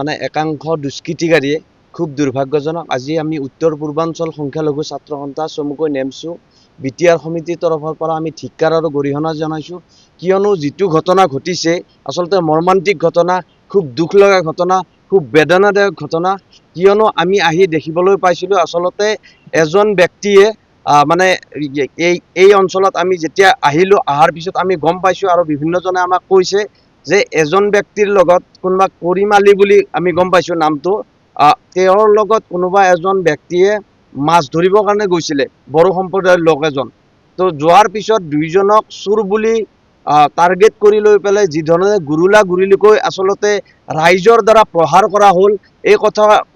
মানে একাংশ দুষ্কৃতিকাৰীয়ে খুব দুৰ্ভাগ্যজনক। আজি আমি উত্তৰ পূৰ্বাঞ্চল সংখ্যালঘু ছাত্ৰ সন্থা চমুকৈ নেমচু বিটিআৰ সমিতিৰ তৰফৰ পৰা আমি ধিক্কাৰ আৰু গৰিহণা জনাইছোঁ। কিয়নো যিটো ঘটনা ঘটিছে আচলতে মৰ্মান্তিক ঘটনা, খুব দুখ লগা ঘটনা, খুব বেদনাদায়ক ঘটনা। কিয়নো আমি আহি দেখিবলৈ পাইছিলোঁ আচলতে এজন ব্যক্তিয়ে মানে এই অঞ্চলত আমি যেতিয়া আহিলোঁ, অহাৰ পিছত আমি গম পাইছোঁ আৰু বিভিন্নজনে আমাক কৈছে যে এজন ব্যক্তিৰ লগত কোনোবা কৰিম আলী বুলি আমি গম পাইছোঁ নামটো, তেওঁৰ লগত কোনোবা এজন ব্যক্তিয়ে মাছ ধৰিবৰ কাৰণে গৈছিলে, বড়ো সম্প্ৰদায়ৰ লোক এজন। তো যোৱাৰ পিছত দুইজনক চোৰ বুলি টাৰ্গেট কৰি লৈ পেলাই যি ধৰণে গুৰুলা গুৰুলিকৈ আচলতে ৰাইজৰ দ্বাৰা প্ৰহাৰ কৰা হ'ল, এই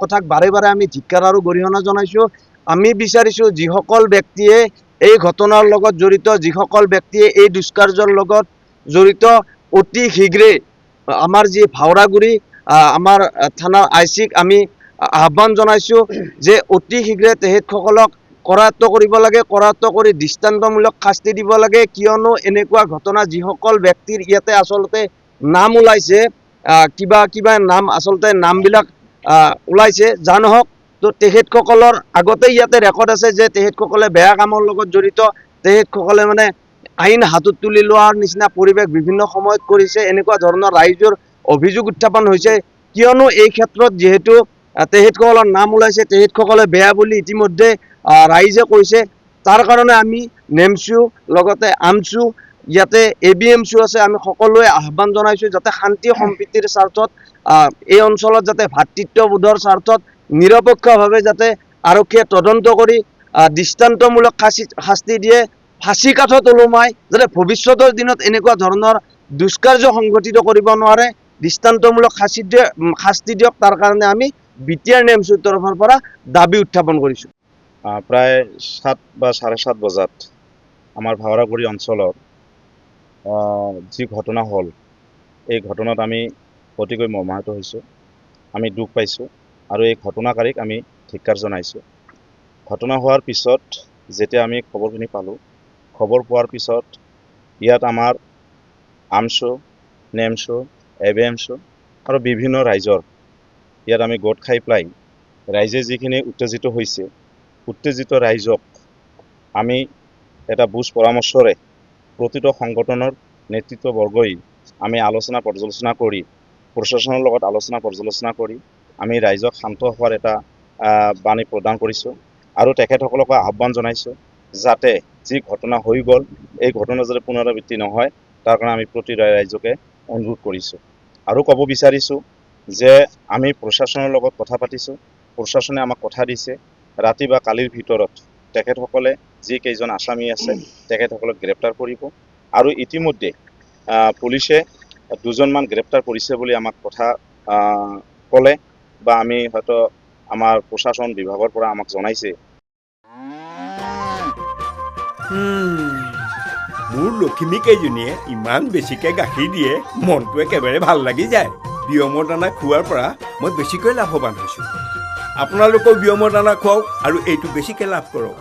কথাক বাৰে বাৰে আমি ধিক্কাৰ আৰু গৰিহণা জনাইছোঁ। আমি বিচাৰিছোঁ যিসকল ব্যক্তিয়ে এই ঘটনাৰ লগত জড়িত, যিসকল ব্যক্তিয়ে এই দুষ্কাৰ্যৰ লগত জড়িত, অতি শীঘ্ৰে আমাৰ যি ভাওৰাগুৰি আমাৰ থানাৰ আইচিক আমি আহ্বান জনাইছোঁ যে অতি শীঘ্ৰে তেখেতসকলক কৰায়ত্ব কৰিব লাগে, কৰায়ত্ব কৰি দৃষ্টান্তমূলক শাস্তি দিব লাগে। কিয়নো এনেকুৱা ঘটনা যিসকল ব্যক্তিৰ ইয়াতে আচলতে নাম ওলাইছে, কিবা কিবা নাম আচলতে নামবিলাক ওলাইছে, যা নহওক, তো তেখেতসকলৰ আগতে ইয়াতে ৰেকৰ্ড আছে যে তেখেতসকলে বেয়া কামৰ লগত জড়িত, তেখেতসকলে মানে আইন হাতত তুলি লোৱাৰ নিচিনা পৰিৱেশ বিভিন্ন সময়ত কৰিছে। এনেকুৱা ধৰণৰ ৰাইজৰ অভিযোগ উত্থাপন হৈছে। কিয়নো এই ক্ষেত্ৰত যিহেতু তেখেতসকলৰ নাম ওলাইছে, তেখেতসকলে বেয়া বুলি ইতিমধ্যে ৰাইজে কৈছে। তাৰ কাৰণে আমি নেমচু লগতে আমচু, ইয়াতে ABMCও আছে, আমি সকলোৱে আহ্বান জনাইছোঁ যাতে শান্তি সম্প্ৰীতিৰ স্বাৰ্থত, এই অঞ্চলত যাতে ভাতৃত্ববোধৰ স্বাৰ্থত নিৰপেক্ষভাৱে যাতে আৰক্ষীয়ে তদন্ত কৰি দৃষ্টান্তমূলক শাস্তি দিয়ে, ফাঁচী কাঠত ওলোমাই যাতে ভৱিষ্যতৰ দিনত এনেকুৱা ধৰণৰ দুষ্কাৰ্য সংঘটিত কৰিব নোৱাৰে, দৃষ্টান্তমূলক শাস্তি দিয়ক। তাৰ কাৰণে আমি বিটিআৰ নেমচুৰ তৰফৰ পৰা দাবী উত্থাপন কৰিছোঁ। প্ৰায় 7 বা 7:30 বজাত আমাৰ ভাওৰাগুৰি অঞ্চলত যি ঘটনা হ'ল, এই ঘটনাত আমি অতিকৈ মৰ্মাহত হৈছোঁ, আমি দুখ পাইছোঁ আৰু এই ঘটনাকাৰীক আমি ধিক্কাৰ জনাইছোঁ। ঘটনা হোৱাৰ পিছত যেতিয়া আমি খবৰখিনি পালোঁ, খবৰ পোৱাৰ পিছত ইয়াত আমাৰ আমচু, নেমচু, ABMCu আৰু বিভিন্ন ৰাইজৰ ইয়াত আমি গোট খাই পেলাই ৰাইজে যিখিনি উত্তেজিত হৈছে, উত্তেজিত ৰাইজক আমি এটা বুজ পৰামৰ্শৰে প্ৰতিটো সংগঠনৰ নেতৃত্ববৰ্গই আমি আলোচনা পৰ্যালোচনা কৰি, প্ৰশাসনৰ লগত আলোচনা পৰ্যালোচনা কৰি আমি ৰাইজক শান্ত হোৱাৰ এটা বাণী প্ৰদান কৰিছোঁ আৰু তেখেতসকলক আহ্বান জনাইছোঁ যাতে যি ঘটনা হৈ গ'ল, এই ঘটনা যাতে পুনৰাবৃত্তি নহয়, তাৰ কাৰণে আমি প্ৰতি ৰাইজকে অনুৰোধ কৰিছোঁ। আৰু ক'ব বিচাৰিছোঁ যে আমি প্ৰশাসনৰ লগত কথা পাতিছোঁ, প্ৰশাসনে আমাক কথা দিছে ৰাতি বা কালিৰ ভিতৰত তেখেতসকলে যি কেইজন আসামী আছে তেখেতসকলক গ্ৰেপ্তাৰ কৰিব। আৰু ইতিমধ্যে পুলিচে 2জনমান গ্ৰেপ্তাৰ কৰিছে বুলি আমাক কথা ক'লে, বা আমি হয়তো আমাৰ প্ৰশাসন বিভাগৰ পৰা আমাক জনাইছে। মোৰ লখিমী কেইজনীয়ে ইমান বেছিকৈ গাখীৰ দিয়ে, মনটো একেবাৰে ভাল লাগি যায়। বিয়মৰ দানা খোৱাৰ পৰা মই বেছিকৈ লাভৱান হৈছোঁ। আপোনালোকেও বিয়মৰ দানা খুৱাওক আৰু এইটো বেছিকৈ লাভ কৰক।